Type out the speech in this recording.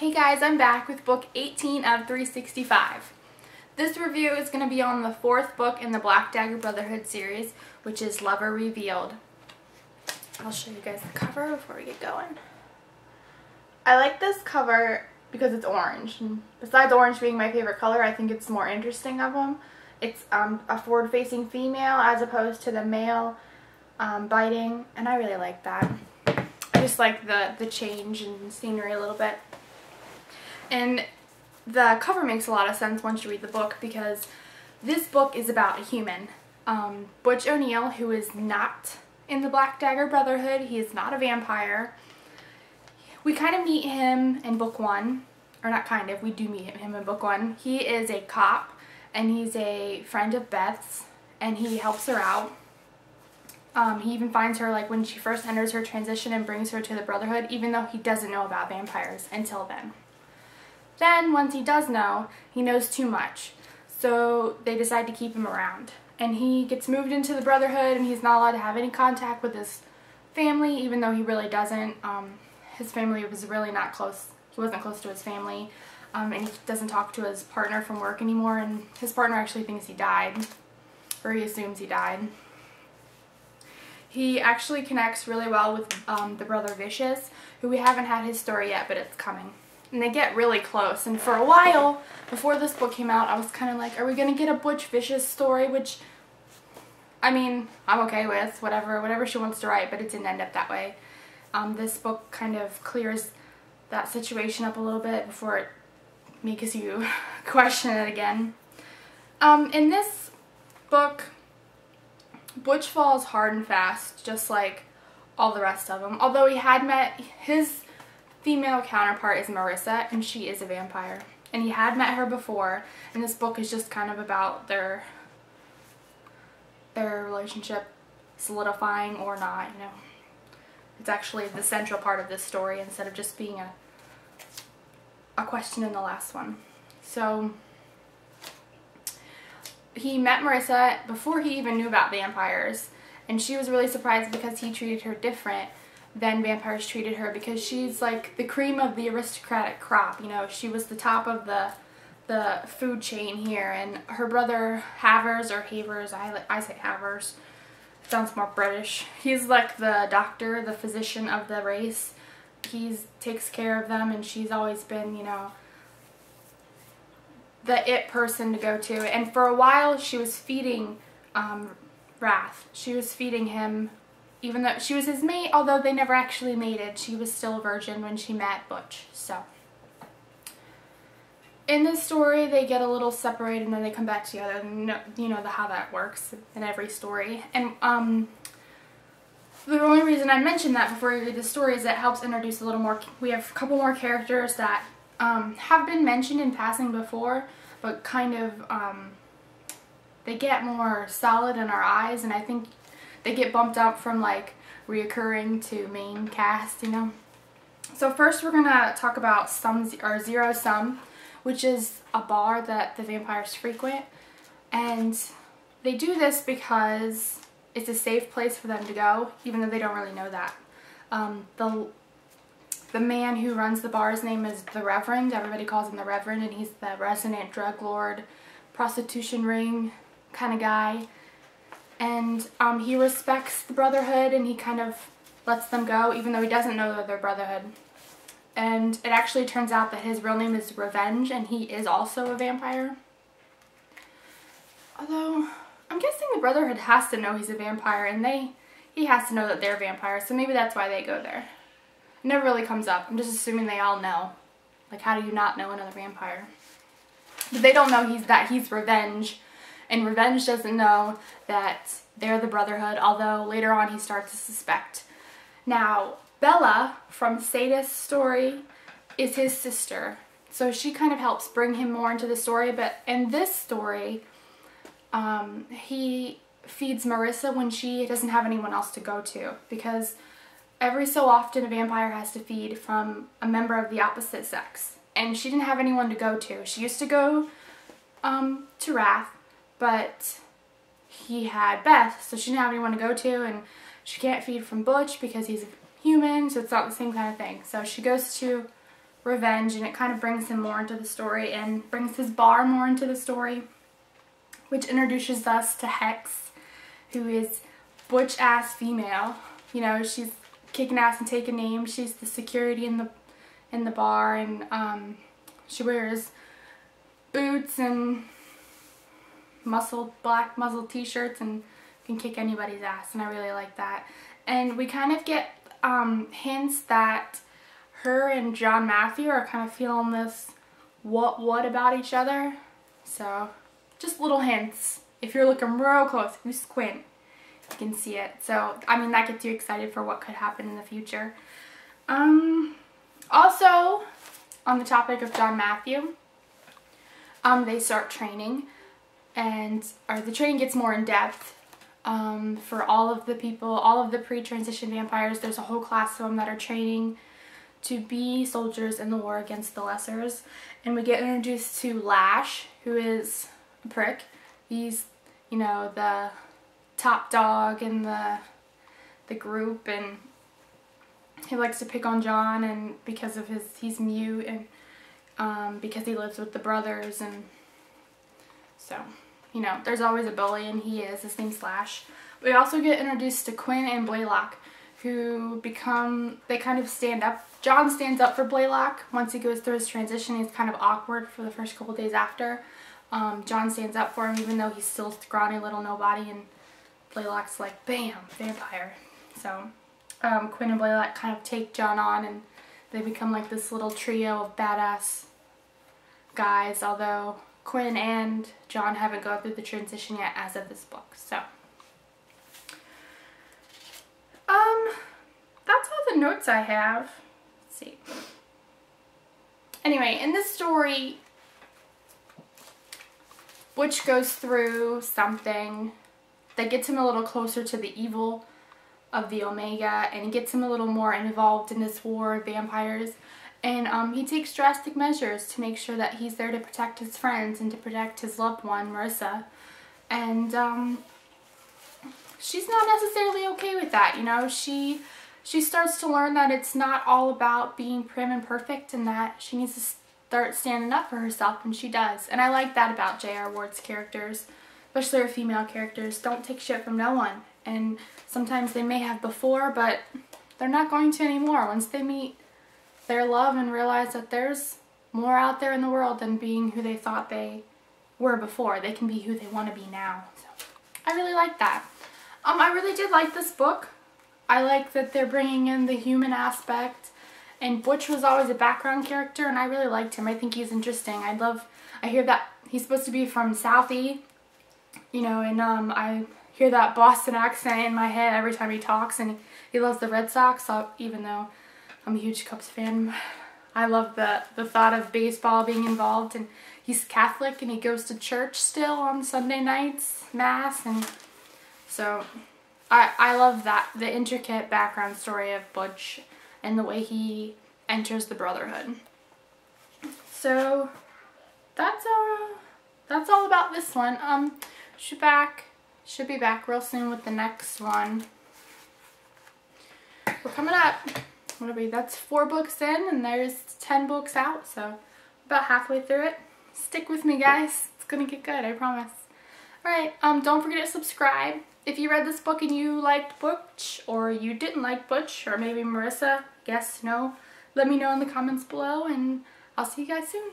Hey guys, I'm back with book 18 of 365. This review is going to be on the fourth book in the Black Dagger Brotherhood series, which is Lover Revealed. I'll show you guys the cover before we get going. I like this cover because it's orange. And besides orange being my favorite color, I think it's more interesting of them. It's a forward-facing female as opposed to the male biting, and I really like that. I just like the change in scenery a little bit. And the cover makes a lot of sense once you read the book, because this book is about a human. Butch O'Neill, who is not in the Black Dagger Brotherhood. He is not a vampire. We kind of meet him in book one, or not kind of, we do meet him in book one. He is a cop, and he's a friend of Beth's, and he helps her out. He even finds her like when she first enters her transition and brings her to the Brotherhood, even though he doesn't know about vampires until then. Then, once he does know, he knows too much, so they decide to keep him around. And he gets moved into the Brotherhood, and he's not allowed to have any contact with his family, even though he really doesn't. His family was really not close. He wasn't close to his family, and he doesn't talk to his partner from work anymore, and his partner actually thinks he died, or he assumes he died. He actually connects really well with the brother Vicious, who we haven't had his story yet, but it's coming. And they get really close, and for a while, before this book came out, I was kind of like, are we going to get a Butch Vicious story? Which, I mean, I'm okay with, whatever she wants to write, but it didn't end up that way. This book kind of clears that situation up a little bit before it makes you question it again. In this book, Butch falls hard and fast, just like all the rest of them. Although he had met his female counterpart is Marissa, and she is a vampire. And he had met her before, and this book is just kind of about their relationship solidifying or not, you know. It's actually the central part of this story instead of just being a question in the last one. So he met Marissa before he even knew about vampires, and she was really surprised because he treated her different than vampires treated her, because she's like the cream of the aristocratic crop, you know. She was the top of the food chain here, and her brother Havers, or Havers, I say Havers, it sounds more British. He's like the doctor, the physician of the race. He takes care of them, and she's always been, you know, the it person to go to. And for a while she was feeding Wrath. She was feeding him, even though she was his mate, although they never actually mated. She was still a virgin when she met Butch. So in this story they get a little separated and then they come back together, and you know how that works in every story. And the only reason I mentioned that before you read the story is that it helps introduce a little more. We have a couple more characters that have been mentioned in passing before, but kind of they get more solid in our eyes, and I think they get bumped up from like reoccurring to main cast, you know. So first we're gonna talk about Zero Sum, which is a bar that the vampires frequent, and they do this because it's a safe place for them to go, even though they don't really know that. The man who runs the bar's name is the Reverend. Everybody calls him the Reverend, and he's the resident drug lord, prostitution ring kind of guy. And he respects the Brotherhood, and he kind of lets them go, even though he doesn't know they're the Brotherhood. And it actually turns out that his real name is Revenge, and he is also a vampire. Although, I'm guessing the Brotherhood has to know he's a vampire, and he has to know that they're vampires, so maybe that's why they go there. It never really comes up. I'm just assuming they all know. Like, how do you not know another vampire? But they don't know he's Revenge, and Revenge doesn't know that they're the Brotherhood, although later on he starts to suspect. Now, Bella from Sadist's story is his sister, so she kind of helps bring him more into the story. But in this story, he feeds Marissa when she doesn't have anyone else to go to, because every so often a vampire has to feed from a member of the opposite sex, and she didn't have anyone to go to. She used to go to Wrath, but he had Beth, so she didn't have anyone to go to, and she can't feed from Butch because he's a human, so it's not the same kind of thing. So she goes to revenge, and it kind of brings him more into the story and brings his bar more into the story, which introduces us to Hex, who is butch-ass female. You know, she's kicking ass and taking names. She's the security in the bar, and she wears boots and black muzzle t-shirts and can kick anybody's ass, and I really like that. And we kind of get hints that her and John Matthew are kind of feeling this what about each other. So just little hints. If you're looking real close, if you squint, you can see it. So I mean, that gets you excited for what could happen in the future. Also, on the topic of John Matthew, they start training, and the training gets more in depth. For all of the people, all of the pre-transition vampires, there's a whole class of them that are training to be soldiers in the war against the Lessers. And we get introduced to Lash, who is a prick. He's, you know, the top dog in the group, and he likes to pick on John, and because of he's mute, and because he lives with the brothers, and so, you know, there's always a bully, and his name's Slash. We also get introduced to Quinn and Blaylock, who they kind of stand up. John stands up for Blaylock once he goes through his transition. He's kind of awkward for the first couple days after. John stands up for him, even though he's still a scrawny little nobody, and Blaylock's like, bam, vampire. So Quinn and Blaylock kind of take John on, and they become like this little trio of badass guys, although Quinn and John haven't gone through the transition yet as of this book. So that's all the notes I have. Let's see. Anyway, in this story, Butch goes through something that gets him a little closer to the evil of the Omega, and it gets him a little more involved in this war of vampires. And he takes drastic measures to make sure that he's there to protect his friends and to protect his loved one, Marissa. And she's not necessarily okay with that, you know. She starts to learn that it's not all about being prim and perfect, and that she needs to start standing up for herself, and she does. And I like that about J.R. Ward's characters, especially her female characters. Don't take shit from no one. And sometimes they may have before, but they're not going to anymore. Once they meet their love and realize that there's more out there in the world than being who they thought they were before. They can be who they want to be now. So I really like that. I really did like this book. I like that they're bringing in the human aspect, and Butch was always a background character, and I really liked him. I think he's interesting. I hear that he's supposed to be from Southie, you know, and I hear that Boston accent in my head every time he talks, and he loves the Red Sox, so even though I'm a huge Cubs fan, I love the thought of baseball being involved, and he's Catholic, and he goes to church still on Sunday nights, Mass, and so I love that, the intricate background story of Butch and the way he enters the Brotherhood. So that's all about this one. Should be back real soon with the next one. We're coming up. That's 4 books in, and there's 10 books out, so about halfway through it. Stick with me, guys. It's gonna get good, I promise. Alright, don't forget to subscribe. If you read this book and you liked Butch, or you didn't like Butch, or maybe Marissa, yes, no, let me know in the comments below, and I'll see you guys soon.